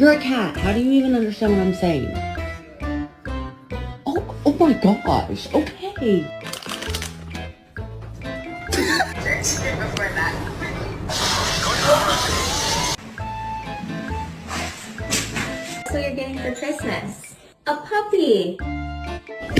You're a cat. How do you even understand what I'm saying? Oh my gosh. Okay. Before that. So you're getting for Christmas? A puppy!